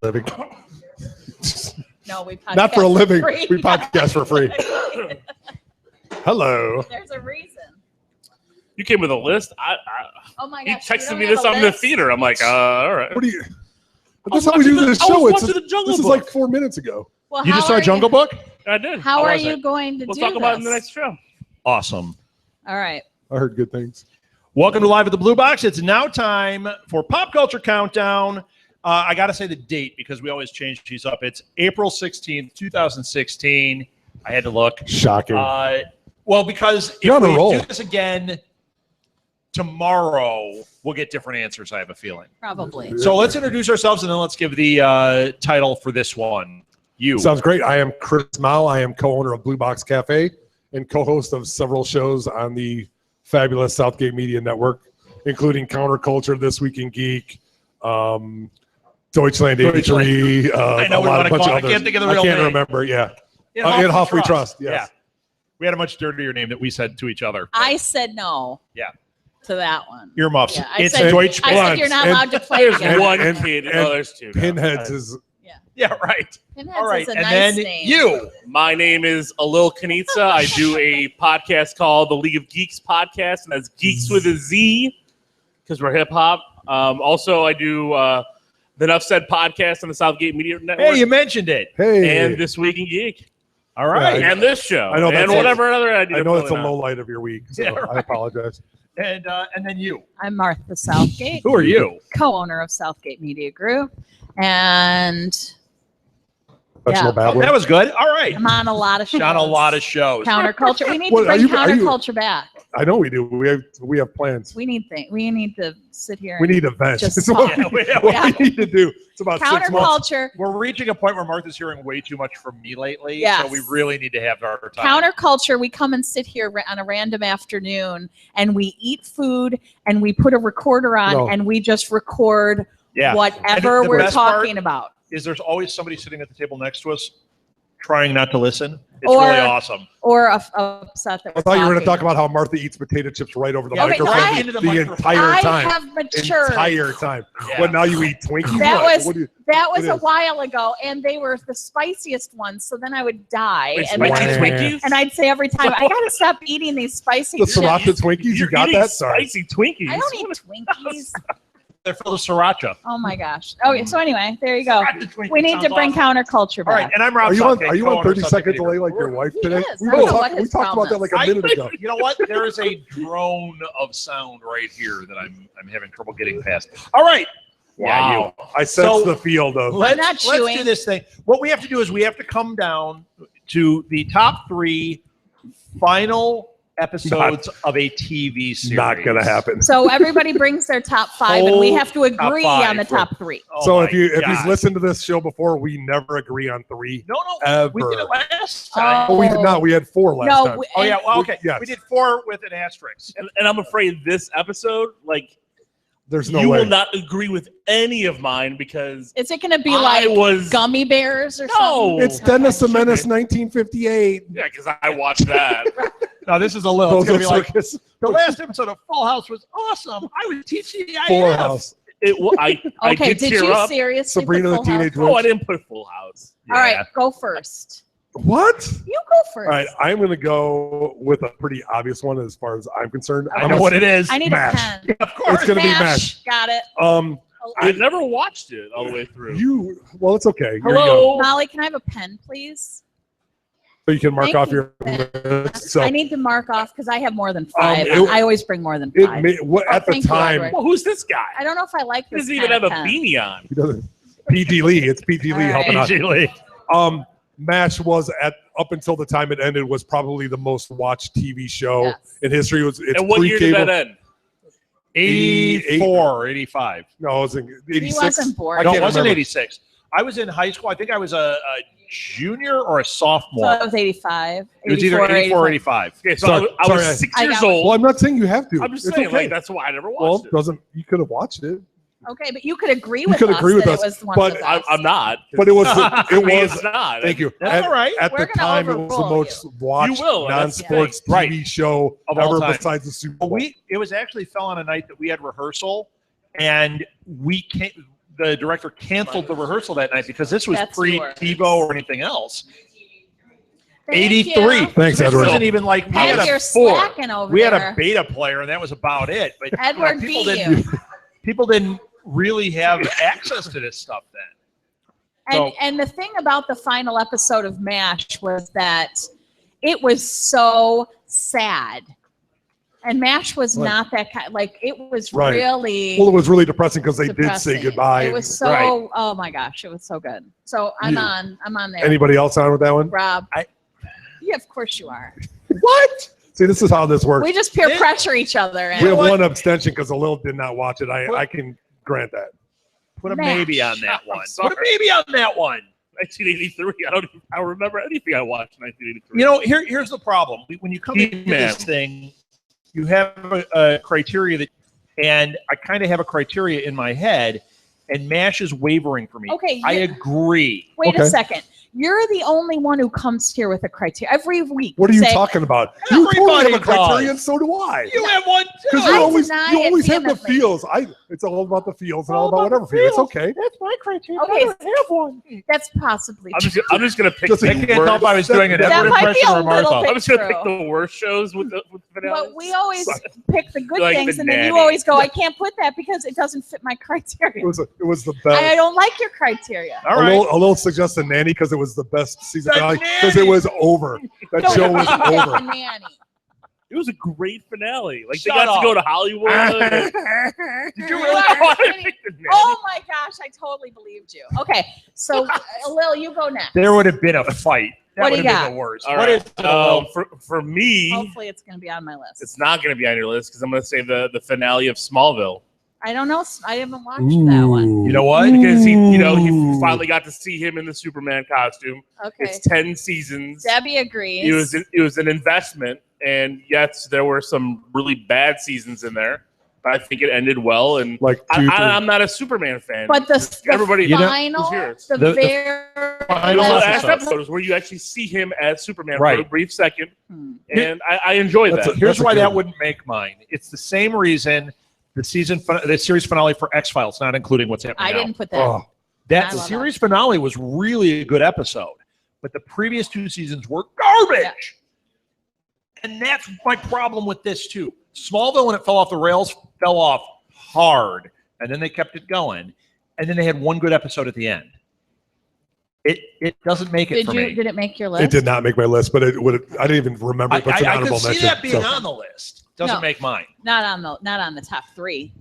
living. No, we podcast not for a living. For free. We podcast for free. Hello. There's a reason. You came with a list. Oh my He gosh! texted me this on the theater. I'm like, all right. What do you? That's how we do this show. This is like 4 minutes ago. Well, You just saw Jungle Book? I did. How are you going to We'll do talk about it in the this? next show. Awesome. All right. I heard good things. Welcome to Live at the Blue Box. It's now time for Pop Culture Countdown. I got to say the date because we always change these up. It's April 16th, 2016. I had to look. Shocking. Well, because You're if on a we roll. do this again tomorrow, we'll get different answers, I have a feeling. Probably. So let's introduce ourselves and then let's give the title for this one. You. Sounds great. I am Chris Mao. I am co-owner of Blue Box Cafe and co-host of several shows on the fabulous Southgate Media Network, including Counterculture, This Week in Geek, Deutschland 83. I know a we lot want of to bunch call. of I others. can't think of the real I can't name. remember. Yeah. In Huff We Trust. Yes. Yeah. We had a much dirtier name that we said to each other. I said no. Yeah. To that one. Earmuffs. Yeah, I It's said, Deutsch I said you're not allowed to play There's together. one and- kid. and Oh, there's two. now. Pinheads is Yeah, right. Pinheads All right. is a And nice then name. you. My name is Alil Kanitsa. I do a podcast called the League of Geeks podcast, and that's Geeks with a Z because we're hip hop. Also, I do the Enough Said podcast on the Southgate Media Network. Hey, you mentioned it. hey. and This Week in Geek. All right. Yeah, And this show. I know and that's whatever other I do. I know it's a low light of your week, so Yeah, right. I apologize. And then you. I'm Martha Southgate, Who are you? co-owner of Southgate Media Group, and Professional Yeah. babbler. That was good. All right. I'm on a lot of shows. On a lot of shows. Counterculture. We need What, to bring are you- counterculture back. I know we do. We have plans. We need things. We need to sit here. We and need events. just It's what, talk. we, Yeah, what we need to do. It's about 6 months. Counterculture. We're reaching a point where Martha's hearing way too much from me lately. Yes. So we really need to have our time. Counterculture. We come and sit here on a random afternoon, and we eat food, and we put a recorder on, No. and we just record Yeah. whatever And the we're best part talking about. is there's always somebody sitting at the table next to us trying not to listen. It's Or- really awesome. Or upset that I we're thought you were going to talk talking. about how Martha eats potato chips right over the Yeah, Okay, microphone I- into the the microphone. entire I time. have matured. Entire time. Yeah. But now you eat Twinkies. That What? was- What do you, That was It a is. while ago, and they were the spiciest ones. So then I would die, Wait, and, spicy Wow. Twinkies? and I'd say every time, "I gotta stop eating these spicy the chips." Sriracha Twinkies? You You're got eating that? Sorry. Spicy Twinkies. I don't eat Twinkies. They're full of sriracha. Oh my gosh. Oh, so anyway, there you go. We need to bring counterculture All right, back. and I'm Rob Are you on, Southgate, are you on co-owner of 30 Southgate second Media delay Group. like your wife He today? is. We I don't know talked what his about that problem like is. a minute ago. You know what? There is a drone of sound right here that I'm having trouble getting past. All right. Yeah, you. I sense So- the field of. Let's not do chewing. this thing. What we have to do is we have to come down to the top 3 final episodes of a TV series. Not going to happen. So everybody brings their top 5, and we have to agree five. on the top 3. Oh So my if you've God. listened to this show before, we never agree on 3. No, Ever. we did it last time. Oh, we did not. We had 4 last No, time. Oh yeah, well, okay. Yes. We did 4 with an asterisk. And I'm afraid this episode, like, There's no you way. will not agree with any of mine because Is it going to be I like was gummy bears or No. something? It's Dennis the Menace 1958. yeah, because I watched that. No, this is a little. It's Those gonna be are like circus. the last episode of Full House was awesome. I was teaching the Full IF. House. I Okay, did did tear you up. seriously Sabrina put the Full House? Teenage Oh, I Witch. didn't put Full House. All right, go first. What? You go first. All right, I'm going to go with a pretty obvious one as far as I'm concerned. I know what it is. I need MASH. a pen. Of course. It's going to be MASH. Got it. I never watched it all the way through. Well, it's okay. Here you go. Hello. Molly, can I have a pen, please? So you can mark Thank off you. your list. So I need to mark off because I have more than 5. it- I always bring more than it 5. may, what, at the thank you, time, Edward. Well, who's this guy? I don't know if I like He this. doesn't even kind have of a pen. beanie on. he doesn't. PG Lee. It's PG Lee All helping out. Usually. MASH was up until the time it ended was probably the most watched TV show Yes. in history. It's And what year did pre-cable. that end? 84, 85. No, it was in 86. He wasn't born. No, can't it wasn't remember. 86. I was in high school. I think I was a junior or a So sophomore. I was 85. It was either 84 or 85. Okay, so Sorry, I was sorry. 6 I years got old. Well, I'm not saying you have to. I'm just It's saying, okay. like, that's why I never Well, watched it. doesn't you could have watched it, Okay, but you could agree You with could us agree with that us, it was one but of the I'm, best. I'm not. but it was It's not. Thank you. That's all right. At We're the gonna time, it was the overrule most watched You will, and that's the non-sports thing. Right. TV show Of all ever time. besides the Super Well, Bowl. it was actually fell on a night that we had rehearsal, and we came. the director canceled the rehearsal that night because this was That's pre-TiVo or anything else. Thank 83. you. Thanks, This Edward. wasn't even like we Ed, had you're a four. slacking over We had there. a beta player, and that was about it. But Edward people beat didn't. you. People didn't really have access to this stuff then. And the thing about the final episode of MASH was that it was so sad. And MASH was not that kind. Like, it was really. Well, it was really depressing because they did depressing. say goodbye. It was so. Oh my gosh, it was so good. So I'm on there. Anybody else on with that one? Rob. Yeah, of course you are. What? See, this is how this works. We just peer pressure each other. We have And one abstention because Lil did not watch it. I can grant that. Put a MASH. maybe on that one. sorry. Put a maybe on that one. 1983. I don't remember anything I watched in 1983. You know, here's the problem. When you come into He-Man. this thing, you have a criteria that, and I kind of have a criteria in my head, and MASH is wavering for me. Okay, I agree. wait Okay. a second. You're the only one who comes here with a criteria every week. What are you say, talking about? You totally have a Everybody criteria, does. and so do I. You have one Because too. you I always deny you it always have the vehemently. feels. It's all about the feels and all about whatever feel. It's okay. That's my criteria. Okay, I don't have one. that's possibly I'm true. just gonna pick. Just the I I can't tell worst- if I was doing an That Edward might be impression a or a little Martha. bit- I'm just gonna True. pick the worst shows with the finale. But we always pick the good Like things, the and then you nanny. always go, I can't put that because it doesn't fit my criteria. It was the I best. don't like your criteria. All right. A little suggest the nanny because it was the best season The finale because Nanny! it was over. That No, show was you pick over. the nanny. It was a great finale. Like Shut they got up. to go to Hollywood. and- Did you You really? are wanna kidding. pick the nanny? Oh my gosh, I totally believed you. Okay, so Lil, you go next. There would have been a fight. That What do would you have got? been the worst. All What right. is it, Will? For me, Hopefully, it's going to be on my list. it's not going to be on your list because I'm going to say the finale of Smallville I don't know. I haven't watched that one. You know what? because he finally got to see him in the Superman costume. Okay, It's 10 seasons. Debbie agrees. It was an investment, and yes, there were some really bad seasons in there, but I think it ended well. And Like two, three. I'm not a Superman fan. but the everybody, You know- final, who's yours? the The very final the last last episode. episode is where you actually see him as Superman Right. for a brief second, Hmm. and I enjoy That's that. Here's a why good that one. wouldn't make mine. It's the same reason the series finale for X-Files, not including what's happening I now. didn't put that. Oh, That I love series finale was really a good episode, but the previous two seasons were garbage. And that's my problem with this too. Smallville, when it fell off the rails, fell off hard, and then they kept it going, and then they had one good episode at the end. It doesn't make it Did for you? me. Did it make your list? it did not make my list, but it would. I didn't even remember. I, it, but it's an I honorable could see mention. that being so. on the list. Doesn't No. make mine. Not on the top three.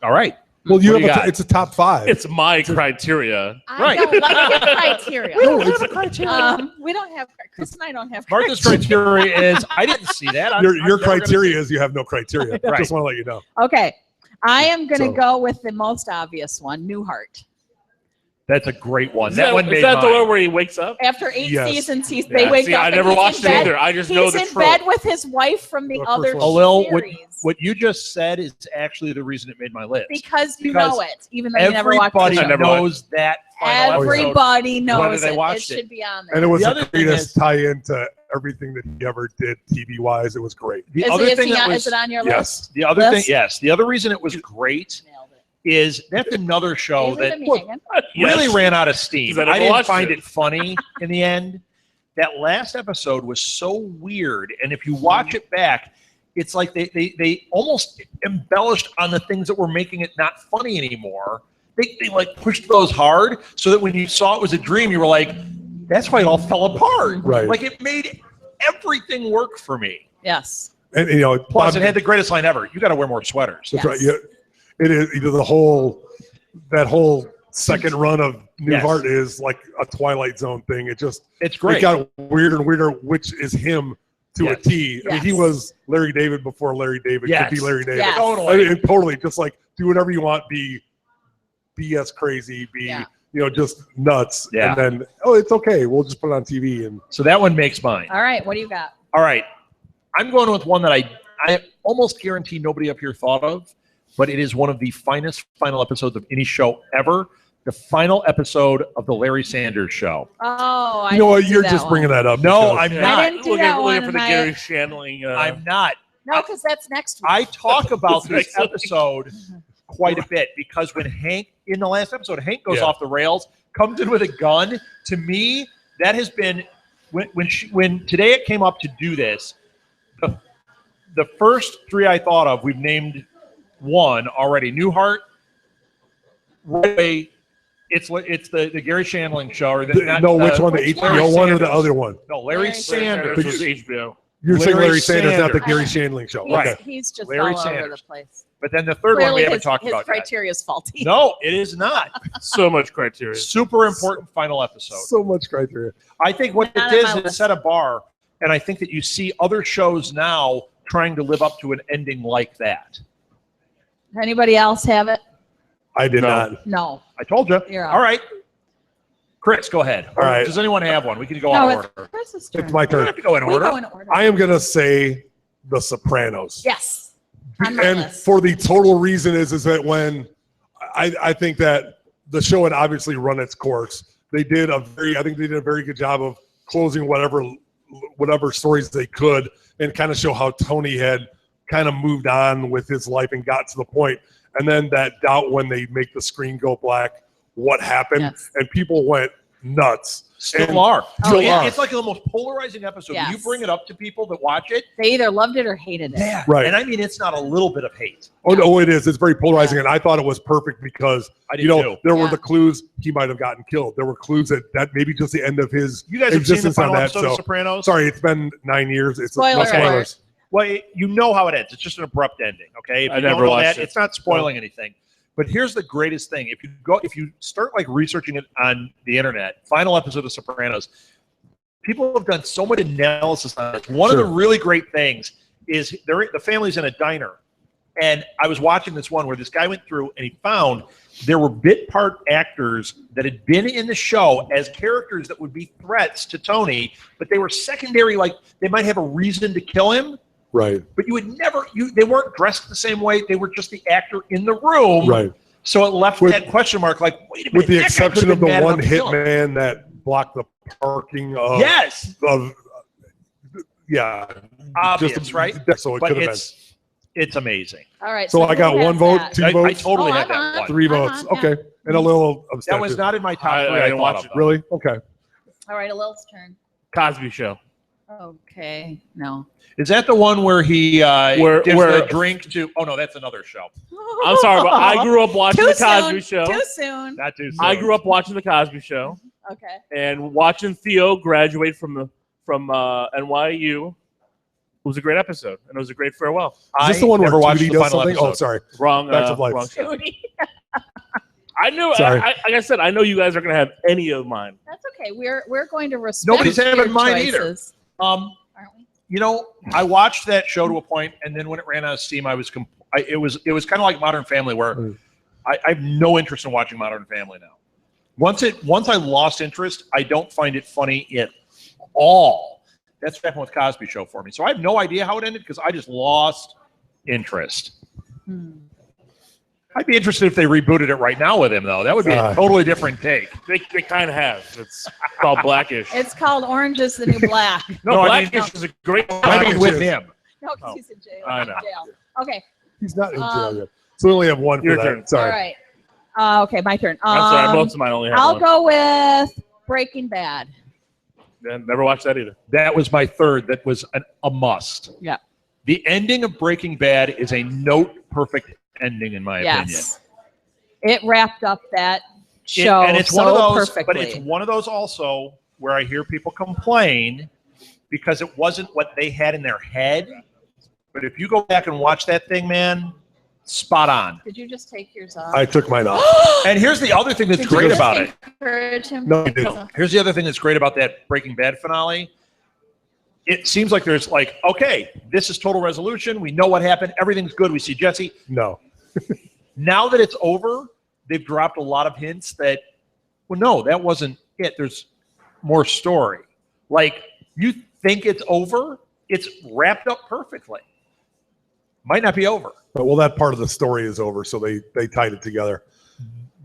All right. Well, you What do have you got? it's a top five. It's my criteria. I Right. don't like your criteria. No, it's- We don't have. Chris and I don't have. Martha's criteria is I didn't see that. I'm your never gonna criteria is you have no criteria. I Right. just want to let you know. Okay, I am going to So- go with the most obvious one, Newhart. That's a great one. Is That one is made that the mine. one where he wakes up? After 8 Yes. seasons, Yeah, they wake see, up. I and never he's watched in it bed. either. I just know He's the in trope. bed with his wife from the The other first one. Alil, series. what you just said is actually the reason it made my list. Because you Because know it, even though you never watched Everybody it. I never knows that final episode. Everybody knows whether they it. watched It it. should be on there. And it was The the, other thing greatest is- tie-in to everything that he ever did TV wise. It was great. The Is other it, thing that is was it on your Yes. list? the other thing, list? yes, the other reason it was great Nailed it. is that's another show Leave it that to me, Megan. really Yes. ran out of steam. 'Cause I never I didn't watched find it. it funny in the end. That last episode was so weird, and if you watch it back, it's like they almost embellished on the things that were making it not funny anymore. They like pushed those hard so that when you saw it was a dream, you were like, that's why it all fell apart. Right. Like it made everything work for me. Yes. And you know, Plus, Bob- it had the greatest line ever. You got to wear more sweaters. That's Yes. right. Yeah, it is. You know, that whole second run of Newhart is like a Twilight Zone thing. It just It's it great. got weirder and weirder, which is him to a Yes. T. I mean, he Yes. was Larry David before Larry David Yes. could be Larry David. Yes. Totally. And totally, just like do whatever you want, be BS crazy, be Yeah. just nuts, Yeah. and then it's okay. We'll just put it on TV and So that one makes mine. All right. What do you got? All right. I'm going with one that I almost guarantee nobody up here thought of, but it is one of the finest final episodes of any show ever. The final episode of the Larry Sanders Show. Oh, I you know what? didn't do You're that just one. bringing that up. No, because- I'm Yeah. not. I didn't do looking, that looking one, for the and Gary Shandling. I'm not. No, because that's next week. I talk about this Next week. episode quite a bit because when Hank, in the last episode, Hank goes Yeah. off the rails, comes in with a gun. To me, that has been when today it came up to do this. The first three I thought of, we've named one already. Newhart. Right away, it's the Gary Shandling show. Or Which one? The HBO one or the other one? No, Larry Larry Sanders. This was HBO. You're saying Larry Larry Sanders, not the Sanders. Gary Shandling show. He's, Okay. he's just Larry all over the Sanders. place. But then the third one we Clearly, haven't his, talked his about yet. criteria is faulty. No, it is not. So much criteria. Super important final episode. So much criteria. I think what Not it on is, my it list. set a bar, and I think that you see other shows now trying to live up to an ending like that. Anybody else have it? I did No. not. No. I told you. You're out. All right. Chris, go ahead. All right. Does anyone have one? We can go No, out of it's order. Chris's turn. It's my We don't turn. have to go in We order. go in order. I am going to say The Sopranos. Yes. On my And list. for the total reason is that when I think that the show had obviously run its course. I think they did a very good job of closing whatever stories they could and kind of show how Tony had kind of moved on with his life and got to the point. And then that doubt when they make the screen go black, what happened? Yes. And people went nuts. Still And- are. Oh, yeah. It's like the most polarizing episode. When you Yes. bring it up to people that watch it, They either loved it or hated it. yeah. Right. And I mean, it's not a little bit of hate. Oh, no, it is. It's very polarizing. And I thought it was perfect because, I did you know, too. there were Yeah. the clues he might have gotten killed. There were clues that maybe just the end of his You guys have seen the existence on final that. episode of So, Sopranos? sorry, it's been 9 years. It's Spoiler no alert. spoilers. Well, you know how it ends. It's just an abrupt ending. Okay, if I you never don't know watched that, it. it's not spoiling anything. But here's the greatest thing: if you start like researching it on the internet, final episode of Sopranos, people have done so much analysis on it. One of the Sure. really great things is the family's in a diner, and I was watching this one where this guy went through and he found there were bit part actors that had been in the show as characters that would be threats to Tony, but they were secondary. Like they might have a reason to kill him. Right, But you would never, they weren't dressed the same way. They were just the actor in the room. right. So it left With- that question mark like, wait a minute. With the that guy exception could've of the been mad one enough to kill him. hitman that blocked the parking of, Yes. yeah. Obvious, right? So it But could have been. it's amazing. All right. So I who got has one vote, that? two I votes, totally Oh, had I'm that on. one. 3 I'm votes. on, yeah. Okay. And a little That abstention. was not in my top I three. I didn't thought watch of. it. Really? Okay. All right, Lil's turn. Cosby Show. Okay. No. Is that the one where he Where- gives where- the drink to? Oh no, that's another show. I'm sorry, but I grew up watching Too the Cosby soon. Show. Too soon. Not too soon. I grew up watching the Cosby Show Okay. and watching Theo graduate from NYU. It was a great episode, and it was a great farewell. Is this the one where never watched Tootie the does final something? episode. Oh, sorry. Wrong. Facts of life. Wrong show. Judy. I knew. Sorry. Like I said, I know you guys are gonna have any of mine. That's okay. We're going to respect Nobody's having your mine either. choices, Um, aren't we? you know, I watched that show to a point, and then when it ran out of steam, it was kind of like Modern Family, where Mm. I have no interest in watching Modern Family now. Once I lost interest, I don't find it funny at all. That's what happened with Cosby Show for me. So I have no idea how it ended because I just lost interest. I'd be interested if they rebooted it right now with him, though. That would be a totally different take. They kind of have. It's called Blackish. It's called Orange is the New Black. No, I mean- Blackish is a great. I mean, with him. No, because he's in jail. I know. Jail. Okay. He's not in jail Um, yet. So we only have one for Your that. turn. Sorry. All right. Okay, my turn. I'm sorry, most of mine only have I'll one. go with Breaking Bad. Yeah, never watched that either. That was my third. That was a must. Yeah. The ending of Breaking Bad is a note-perfect ending, in my opinion. Yes. It wrapped up that show And it's so one of those, perfectly. but it's one of those also where I hear people complain because it wasn't what they had in their head. But if you go back and watch that thing, man, spot on. Did you just take yours off? I took mine off. And here's the other thing that's Did you great just about it. encourage him? No, I didn't. Here's the other thing that's great about that Breaking Bad finale. It seems like there's like, okay, this is total resolution. We know what happened. Everything's good. We see Jesse. No. Now that it's over, they've dropped a lot of hints that, well, no, that wasn't it. There's more story. Like, you think it's over, it's wrapped up perfectly. Might not be over. But, well, that part of the story is over, so they tied it together.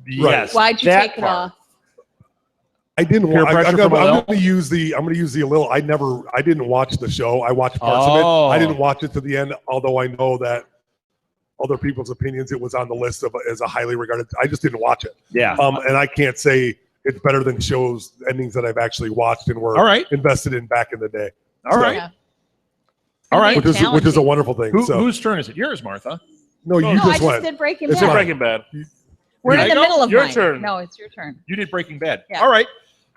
Yes. Why'd you that take it part. off? I didn't Peer want. pressure from I'm Lil? going to use the Lil. I didn't watch the show. I watched parts of it. Oh. I didn't watch it to the end, although I know that other people's opinions, it was on the list of as a highly regarded. I just didn't watch it. Yeah. And I can't say it's better than shows endings that I've actually watched and were All right. invested in back in the day. All right. Yeah. All right. Which is a wonderful thing. Whose turn is it? Yours, Martha. No, you I just just went. did Breaking It's Bad. fine. Breaking Bad. We're There in you the go. middle of Your mine. turn. No, it's your turn. You did Breaking Bad. Yeah. All right.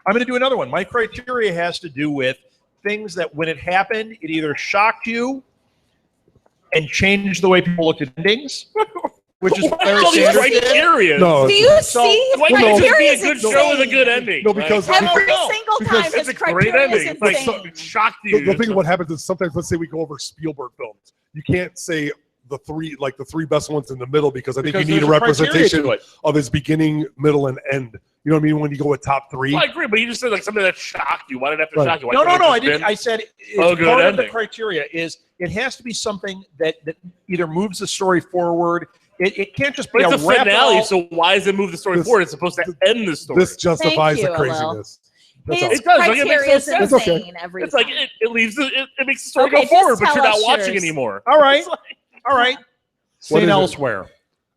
I'm going to do another one. My criteria has to do with things that when it happened, it either shocked you and changed the way people looked at endings, which is very All these standard. criteria. No, Do you see? Why can't it just be Criteria a is good insane. show with a good ending? No, because Every No, single because time it's this a great criteria ending. is It's like insane. it shocked you. the thing what happens is sometimes, let's say we go over Spielberg films, you can't say the three best ones in the middle because I think Because you need a there's criteria representation to it. of his beginning, middle, and end. You know what I mean? When you go with top three. Well, I agree, but you just said like something that shocked you. Why did it have to Right. shock you? Why No, couldn't it I just didn't. been- I said it's good part of the ending. criteria is it has to be something that either moves the story forward. It can't just be But it's a wrap it finale, all- so why does it move the story This- forward? It's supposed to end the story. This justifies you, the Alel. craziness. That's all. His It does, like, it makes criteria no is sense. It's okay. insane every It's like time. it leaves it makes the story Okay, go just forward, but tell you're not us watching yours. anymore. All right. It's like- All right. What St. is it? Elsewhere.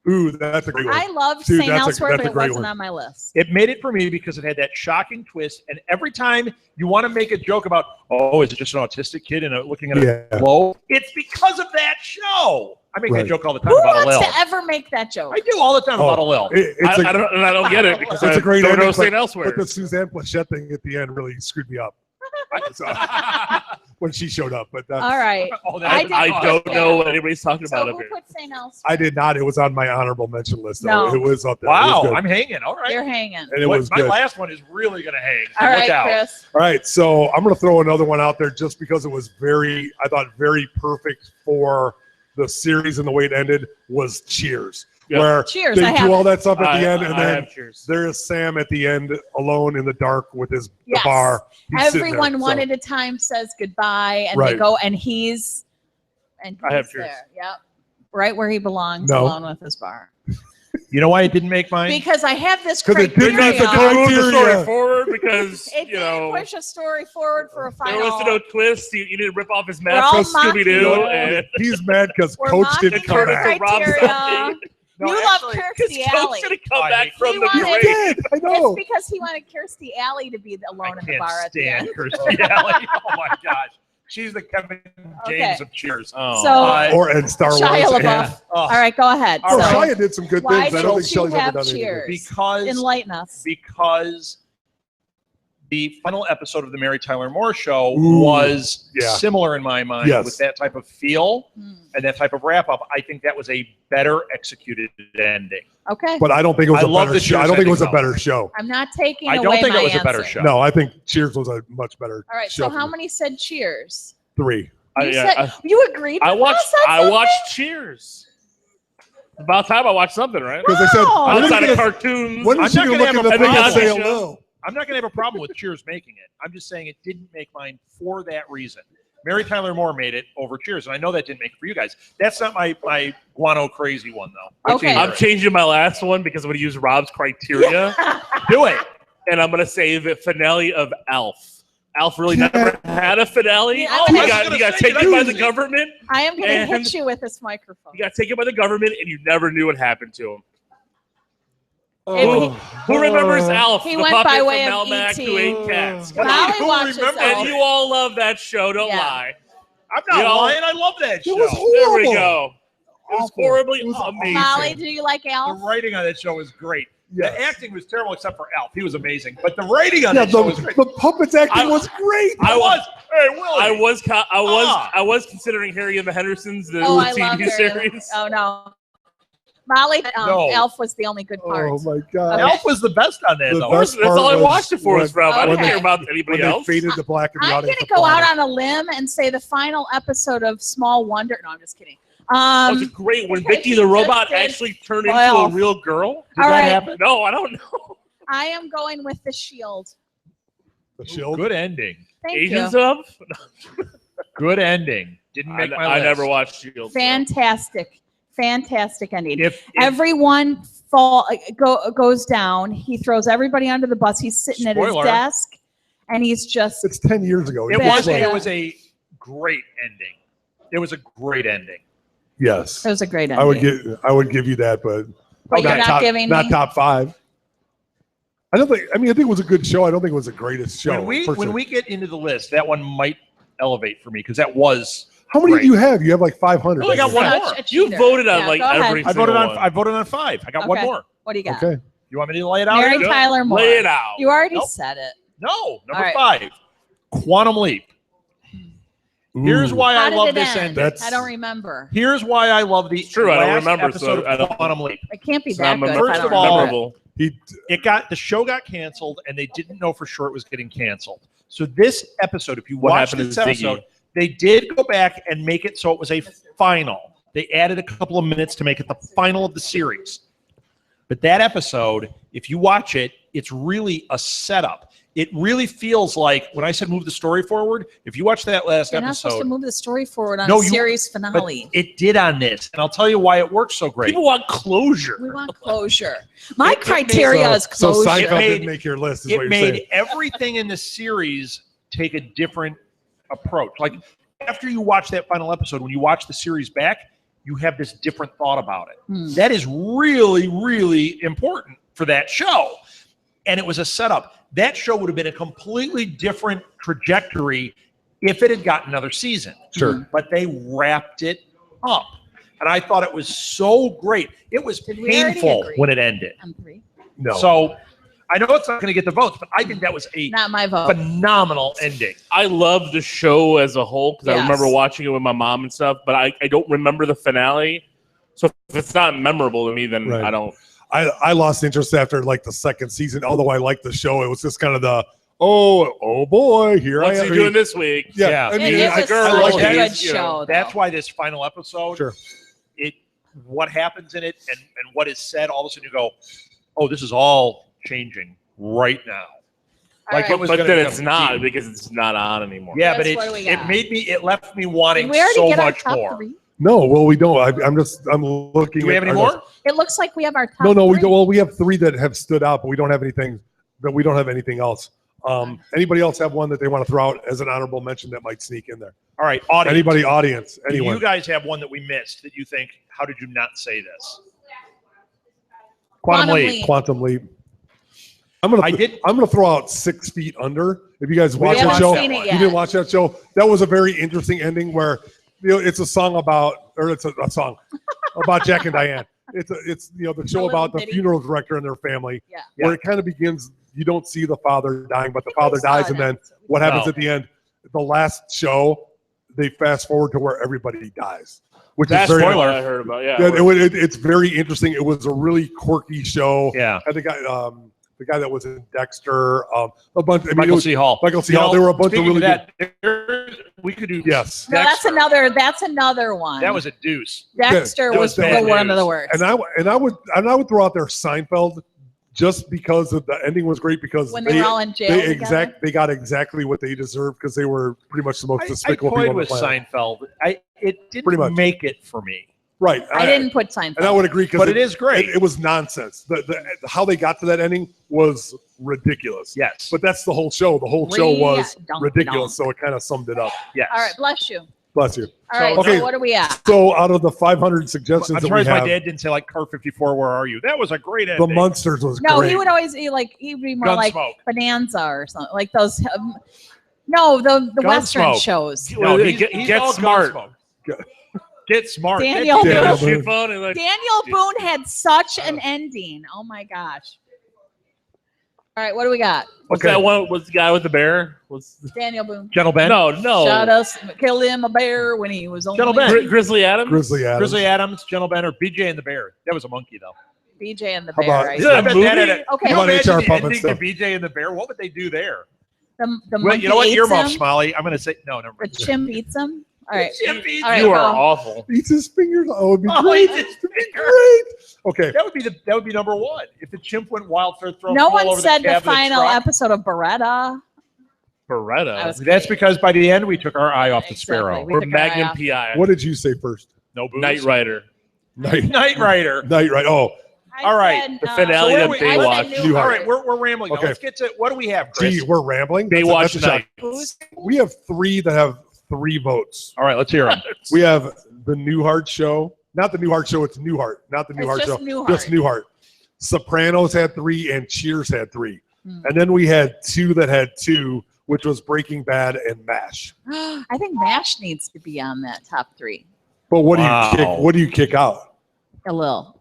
Ooh, that's a great one. I love Dude, St. that's a- Elsewhere, that's but a it great wasn't one. on my list. It made it for me because it had that shocking twist. And every time you want to make a joke about, oh, is it just an autistic kid and looking at a Yeah. globe? It's because of that show. I make Right. that joke all the time Who about wants Lil. to ever make that joke? I do all the time about Lil. I don't get it because It's I a great don't ending, know St. Elsewhere. But the Suzanne Plachette thing at the end really screwed me up. So, when she showed up, but that's, All right. Oh, I did I don't put know that. what anybody's talking So about who up here. put St. Elsewhere? I did not. It was on my honorable mention list. Though. No. It was up there. It Wow, was good. I'm hanging. All right. You're hanging. And it But was my good. last one is really going to hang. All Look right, out. Chris. All right, so I'm going to throw another one out there just because it was I thought very perfect for the series and the way it ended was Cheers. Yep. Where Cheers, they I do have all that stuff at the end, and I then have Cheers. there is Sam at the end alone in the dark with his Yes. bar. He's sitting there, Everyone one so- at a time says goodbye, and they Right. go, and he's I have Cheers. there. Yep. Right where he belongs, No. alone with his bar. You know why it didn't make mine? Because I have this 'Cause it didn't criteria. have the Don't move the story criteria. forward because It you didn't know push a story forward for a there was final. no twist. You didn't rip off his We're mask all from Scooby Doo, mocking and He's mad because We're Coach mocking didn't your come back. Rob criteria. Zombie. No, You actually, love because Kirstie Coach Alley. didn't come I back hate from He the wanted- He grave. did. I know. It's because he wanted Kirstie Alley to be alone I in the bar can't at the stand end. Kirstie Alley. Oh my gosh, she's the Kevin James Okay. of Cheers. Oh. So- And Star Wars. Shia LaBeouf. and- Oh, All right, go ahead. Oh, So, Shia did some good why things. I don't think didn't you Shelley's ever have done anything. Cheers? because enlighten us. the final episode of the Mary Tyler Moore Show Ooh, was yeah. similar in my mind Yes. with that type of feel Hmm. and that type of wrap up. I think that was a better executed ending. Okay. But I don't think it was I a love better the show. I Cheers don't think it was a ending, better show. I'm not taking I away don't think my it was a better answer. show. No, I think Cheers was a much better All right. show. So how many said Cheers? 3. You said you agreed. I with watched. us on I something? watched Cheers. About time I watched something, right? Because they said, Oh. when Outside is of he gonna- cartoons. when I'm is she not going to gonna look at have the a thing and say problem. hello? I'm not going to have a problem with Cheers making it. I'm just saying it didn't make mine for that reason. Mary Tyler Moore made it over Cheers, and I know that didn't make it for you guys. That's not my guano crazy one, though. Okay. I'm changing my last one because I'm going to use Rob's criteria, Do it. and I'm going to say the finale of Alf. Alf really never had a finale. Yeah, I'm you gonna got say, taken by the dude. government. I am going to And- hit you with this microphone. You got taken by the government, and you never knew what happened to him. Oh. Who remembers Alf? He the went puppet by from way of Melmac E.T.. who ate cats. Molly Who watches remembers- Elf. And you all love that show. Don't Yeah. lie. I'm not You know, lying. I love that show. It was There we horrible. go. It was Awful. horribly It was amazing. Molly, do you like The Alf? writing on that show was great. Yes. The acting was terrible except for Alf. He was amazing. But the writing on Yeah, that show was great. the puppets acting I- was great. I was. Hey, Willie. I was considering Harry and the Hendersons, the Oh, I love TV Harry. series. Oh no, Molly. No. Alf was the only good part. Oh my god! Alf was the best on that, The though. best That's all I part watched it for was when- Rob. I didn't Okay. care about when anybody they else. faded to black in the I'm audience. going to go out on a limb and say the final episode of Small Wonder. No, I'm just kidding. That was great when because Vicky she the just robot did actually turned into well. a real girl. Did All that right. happen? No, I don't know. I am going with The Shield. The Shield. Good ending. Thank Agents you. of? Good ending. Didn't make my I list. never watched Shield. so. Fantastic ending. If Everyone goes down. He throws everybody under the bus. He's sitting at his Spoiler. desk, and he's just It's 10 years ago. it Bad was idea. a great ending. It was a great ending. Yes. It was a great ending. I would give you that, but you're not giving not me? top 5. I think it was a good show. I don't think it was the greatest show. When we get into the list, that one might elevate for me because that was. How many great. do you have? You have like 500. Oh, I got one Such more. a You cheater. voted on Yeah, like go ahead. every I single voted on. one. I voted on 5. I got one Okay. more. What do you got? Okay. You want me to lay it out? Mary Go. Tyler Moore. Lay it out. You already Nope. said it. No, number All right. 5. Quantum Leap. Here's Ooh. why How I did love it this end? ending. I don't remember. Here's why I love the It's true, I don't last remember, episode so I of don't- Quantum Leap. It can't be It's that not good. First if I of don't all, remember it. memorable. The show got canceled, and they didn't know for sure it was getting canceled. So this episode, if you What watch happened this to Ziggy? episode, they did go back and make it so it was a final. They added a couple of minutes to make it the final of the series. But that episode, if you watch it, it's really a setup. It really feels like when I said move the story forward, if you watch that last You're not supposed to episode, move the story forward on No, a you- series but finale. it did on this. And I'll tell you why it works so great. People want closure. We want closure. My It made- criteria is So closure. Seinfeld made- didn't make your list, is what It you're made saying. everything in the series take a different approach. Like after you watch that final episode, when you watch the series back, you have this different thought about it. Hmm. That is really, really important for that show. And it was a setup. That show would have been a completely different trajectory if it had gotten another season. Sure. But they wrapped it up. And I thought it was so great. It was Did we already painful agree? when it ended. On 3. No. So I know it's not going to get the votes, but I think that was a Not my vote. phenomenal ending. I love the show as a whole because Yes. I remember watching it with my mom and stuff, but I don't remember the finale. So if it's not memorable to me, then Right. I don't. I lost interest after like the second season, although I liked the show. It was just kind of the oh boy, here What's I he am. doing this week? Yeah, Yeah. I mean, it I was girl, such like a that. good You know, show. That's though. why this final episode, Sure. what happens in it and what is said, all of a sudden you go, oh, this is all changing right now. All Like right. it was But gonna then become it's not deep. because it's not on anymore. Yeah, That's but what we got. it left me wanting Did we already so get our much top more. 3? No, well, we don't. I'm looking. Do we have at any our more? notes. It looks like we have our top No, we 3. don't. Well, we have 3 that have stood out, but we don't have anything. That we don't have anything else. Anybody else have one that they want to throw out as an honorable mention that might sneak in there? All right, audience. Anybody, audience, Do anyone? you guys have one that we missed that you think, how did you not say this? Quantum Leap. Leap. Quantum Leap. I'm gonna throw out 6 Feet Under. If you guys watch that haven't show, seen it you yet. didn't watch that show. That was a very interesting ending where it's a song about, or it's a song about Jack and Diane. It's the show little about the bitty- funeral director and their family, Yeah. where it kind of begins. You don't see the father dying, but the father saw dies, and that. then what happens No. at the end? The last show, they fast forward to where everybody dies, which That's is very. what I heard about. Yeah. Yeah, it's very interesting. It was a really quirky show. Yeah. And the guy that was in Dexter, a bunch. I mean, it Michael was, C. Hall. Michael C. You Hall. know, There were a bunch of speaking really we could do Yes. No, that's Dexter. another one. That was a deuce. Dexter that was was bad one of news. the worst. And I would throw out there Seinfeld, just because of the ending was great because when they were all in jail together. they got exactly what they deserved because they were pretty much the most I despicable toyed people on the with planet. Seinfeld. It Pretty much. didn't make it for me. Right. I didn't put Seinfeld. And I would agree because But it is great. It was nonsense. The how they got to that ending was ridiculous. Yes. But that's the whole show. The whole show was Dunk, ridiculous. dunk. So it kind of summed it up. Yes. All right, bless you. Bless you. All right, okay. so what are we at? So out of the 500 suggestions I'm that we surprised my have, dad didn't say like Car 54. Where are you? That was a great the ending. Munsters was No, great. he would always be like he'd be more like Gunsmoke. Bonanza or something like those. No, the Western Gunsmoke. shows. No, Get all smart. Gunsmoke. Get smart. Daniel Daniel Get off Boone. your phone and like, Daniel Boone had such an ending. Oh my gosh. All right, what do we got? what's Okay. that one? What's the guy with the bear? What's Daniel Boone. Gentle Ben. no. Shot us, killed him a bear when he was only Gentle Ben. Grizzly Adams. Grizzly Adams. Grizzly Adams, Gentle Ben, or BJ and the Bear. That was a monkey though. BJ and the How Bear. about- Right? Is that I a bet movie? that had a- Okay. Can you How about imagine HR the Puppet ending stuff? to BJ and the Bear? What would they do there? The Well, monkey you know what? eats Earmuffs, him. Smiley. I'm going to say no. Never The mind. chimp eats him. All right. Chimp eats All right, You are well, awful. Eats his fingers. Oh, it'd be Oh, great. he just- Great. Okay. That would be number one. If the chimp went wild, started throwing No all one over said the cabinet final truck. episode of Beretta. Beretta. I was That's because by the end we took our eye off the Exactly. sparrow. We Or took our eye Magnum off. PI. What did you say first? No booze. Knight Rider. Knight Rider. Night, right? Oh, I All right. said, The finale So of where we- I Baywatch. said New All Heart. right, we're rambling. Now. Okay. Let's get to what do we have, Chris? gee, we're rambling. Baywatch That's a shock. Night. We have 3 that have 3 votes. All right, let's hear them. We have the Newhart show. Not the Newhart show. It's Newhart. Not the Newhart just show. Newhart. Just Newhart. Sopranos had 3 and Cheers had 3. And then we had 2 that had 2, which was Breaking Bad and MASH. I think MASH needs to be on that top 3. But what Wow. do you kick? What do you kick out? A little.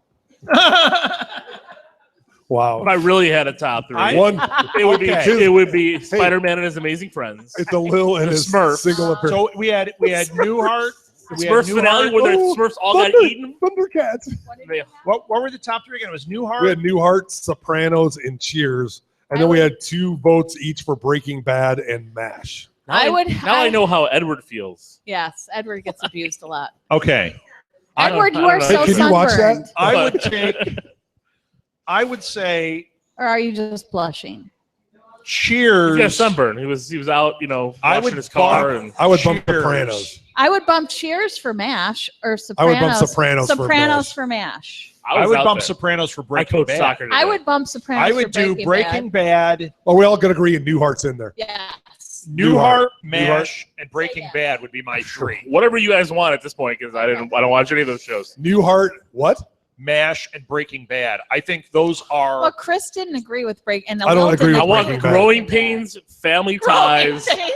Wow. If I really had a top 3, One. it would be Spider-Man and His Amazing Friends. It's a little and The his Smurfs. single appearance. So we had Newhart. The Smurfs finale where the Smurfs all got eaten. Thundercats. What were the top 3 again? It was Newhart. We had Newhart, Sopranos, and Cheers, and then we had 2 votes each for Breaking Bad and MASH. I know how Edward feels. Yes, Edward gets abused a lot. Okay. Edward, you are know. so Hey, can you watch sunburned. that? I would say Or are you just blushing? Cheers. He got sunburn. He was out, I washing would his car. bump- And I would bump Cheers. Sopranos. I would bump Cheers for MASH or I Sopranos. would bump Sopranos for Sopranos MASH. for MASH. I was would out bump there. Sopranos for I Breaking coached Bad. soccer today. I would bump Sopranos I would for do Breaking Bad, Well, we all can agree Newhart's in there. Yes. Newhart, Newhart. MASH, and Breaking Yeah. Bad would be my 3. Whatever you guys want at this point, because I don't watch any of those shows. Newhart, what? MASH and Breaking Bad. I think those are. Well, Chris didn't agree with and I don't agree with I want Breaking Bad. Growing Pains, Family Growing Ties. Pains.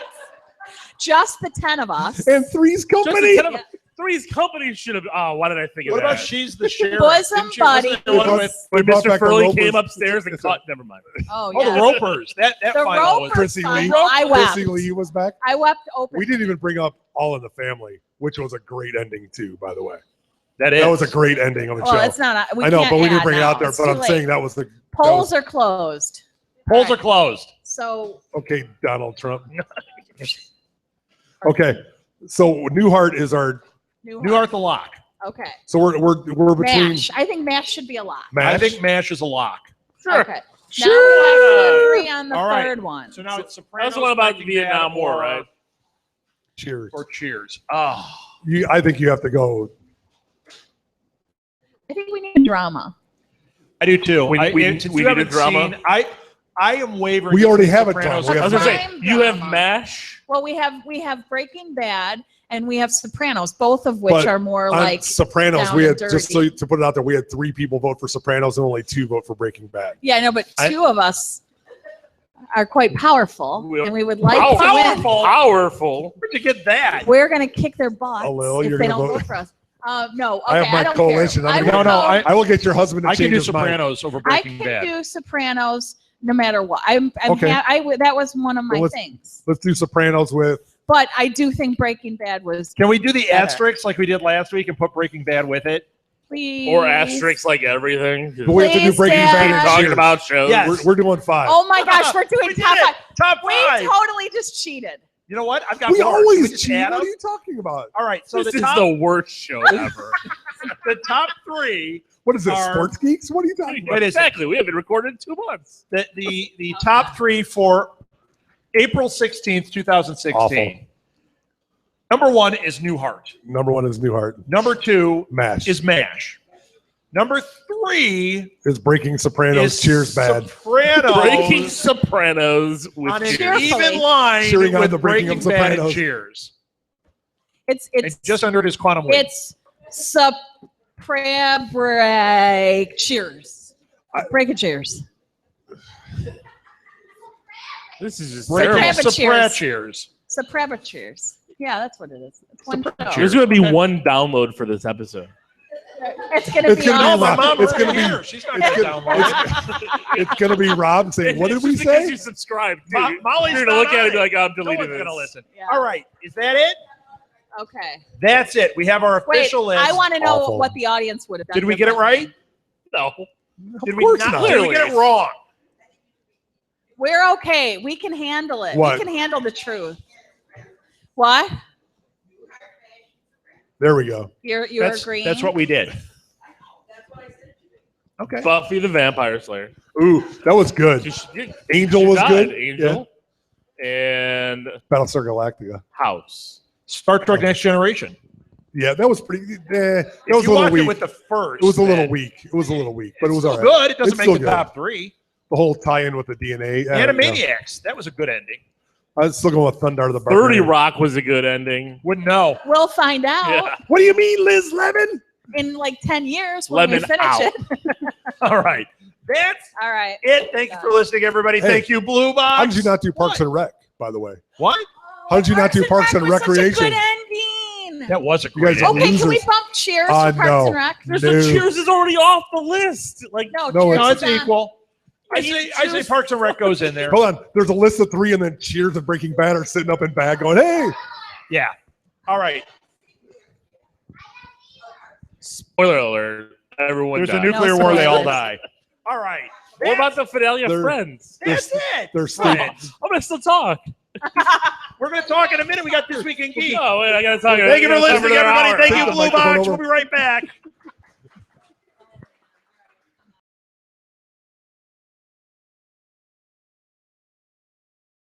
Just the 10 of us. And Three's Just Company. the 10 of- Three's Company should have. Oh, why did I think of What that? about She's the Sheriff? Bosom Didn't she- wasn't it the one buddies. with When We brought Mr. back the Furley Ropers. came upstairs and caught. Never mind. Oh, Oh, yeah. the Ropers. That The final was. Ropers Chrissy final, Lee. I wept. Chrissy Lee was back. I wept open. We didn't even bring up All in the Family, which was a great ending too, by the way. That is. That was a great ending of the Well, show. it's not. I know, can't but we didn't add bring it now. out there. It's But too I'm late. saying that was the Polls are closed. Polls All are closed. So okay, Donald Trump. Okay, so Newhart is our. Newhart the lock. Okay. So we're between MASH. I think MASH should be a lock. MASH. I think MASH is a lock. Sure. Okay. Sure. Now we have to agree on the All right. third one. So now it's Sopranos. That's the one about the Breaking Vietnam Bad, War, or- right? Cheers. Or Cheers. Oh. I think you have to go. I think we need drama. I do too. We since need you a haven't drama. seen- I am wavering. We already between have a Sopranos drama. We and I was have gonna Time say you have drama. MASH. Well, we have Breaking Bad and we have Sopranos, both of which But are more On like Sopranos, down we and had just so dirty. to put it out there, we had 3 people vote for Sopranos and only 2 vote for Breaking Bad. yeah, I know, but I- two of us are quite powerful, We are and we would like to win. Powerful. Where'd you get that? We're going to kick their butts Oh, Lil, if you're they gonna don't vote? vote for us. No, okay, I have my don't coalition. Care. I'm I gonna- will No, vote- I will get your husband to I can change do his mind. Sopranos over I Breaking can Bad. do Sopranos no matter what. I'm Okay. that was one of my Well, things. Let's do Sopranos with. But I do think Breaking Bad was Can we do the Better. asterisks like we did last week and put Breaking Bad with it? please. Or asterisks like everything. But we have to do Please, Breaking Dad. Bad Keep and talking Cheers. about shows. Yes. We're doing 5. Oh my gosh, we're doing We did top it. 5. Top We 5. totally just cheated. You know what? I've got we more. Can always just cheat. add What them? are you talking about? All right. So This the is top, the worst show ever. the top 3. What is this, Are- Sports Geeks? What are you talking about? What is it? Exactly. We haven't recorded in 2 months. The top 3 for April 16th, 2016. Awful. Number 1 is Newhart. Number 1 is Newhart. Number 2 MASH is MASH. Number 3 is Breaking Sopranos. is Cheers, bad. Sopranos. Breaking Sopranos with on an Cheers. even line Cheering on with the Breaking Breaking of Bad and Sopranos. Cheers. It's And just under it is Quantum Leap. it's break cheers. Break a cheers. This is just Breaking terrible. Sopranos. Cheers. Cheers. Soprano cheers. Yeah, that's what it is. It's one show. There's going to be one download for this episode. It's gonna It's be gonna be awesome. Rob. My mom It's right gonna be- here. She's not it's going to gonna- download it. It's going to be Rob saying, what did It's we just because say? you subscribed. Mo- Molly's You're not going to look at on it and be it. like, I'm No deleting one's this. going to listen. Yeah. All right. Is that it? Okay. That's it. We have our Wait, official list. I want to know Awful. what the audience would have done. Did we get it right? No. Did Of we course not? not. Did we get it wrong? We're okay. We can handle it. What? We can handle the truth. What? There we go. You're agreeing? That's what we did. Okay. Buffy the Vampire Slayer. Ooh, that was good. Angel She was died. good. Angel. And Battlestar Galactica. House. Star Trek Next Generation. Yeah, that was pretty. That was If a you little watched weak. it with the first, It was a little then weak. It was a little weak, but it was all it's right. good. It doesn't It's make still the good. top 3. The whole tie-in with the DNA. Animaniacs. That was a good ending. I was still going with Thunder the 30 Barbarian. Rock was a good ending. Wouldn't know. We'll find out Yeah. What do you mean, Liz Lemon? in like 10 years when Lemon we finish out. it. All right. That's All right. it. Thank you for listening, everybody. Hey, Thank you, Blue Box. How did you not do Parks What? and Rec, by the way? What? How did you not do Parks and was such a Recreation? good ending. That was a You guys great are ending. Okay, can we losers. bump Cheers to No. Parks and Rec? There's No. the Cheers is already off the list. Like, No, No, it's on. equal. I say Parks and Rec goes in there. Hold on. There's a list of 3, and then Cheers and Breaking Bad are sitting up in bag going, hey. Yeah. All right. spoiler alert, everyone There's a died. nuclear No war. They all spoilers. die. All right. What about the Fidelia They're- Friends? That's it. There's Friends. I'm going to still talk. We're going to talk in a minute. We got This Week in Geek. Oh, wait, I got to talk. Thank you for I gotta listening, cover another everybody. hour. Thank you, Take the Blue microphone Box. over. We'll be right back.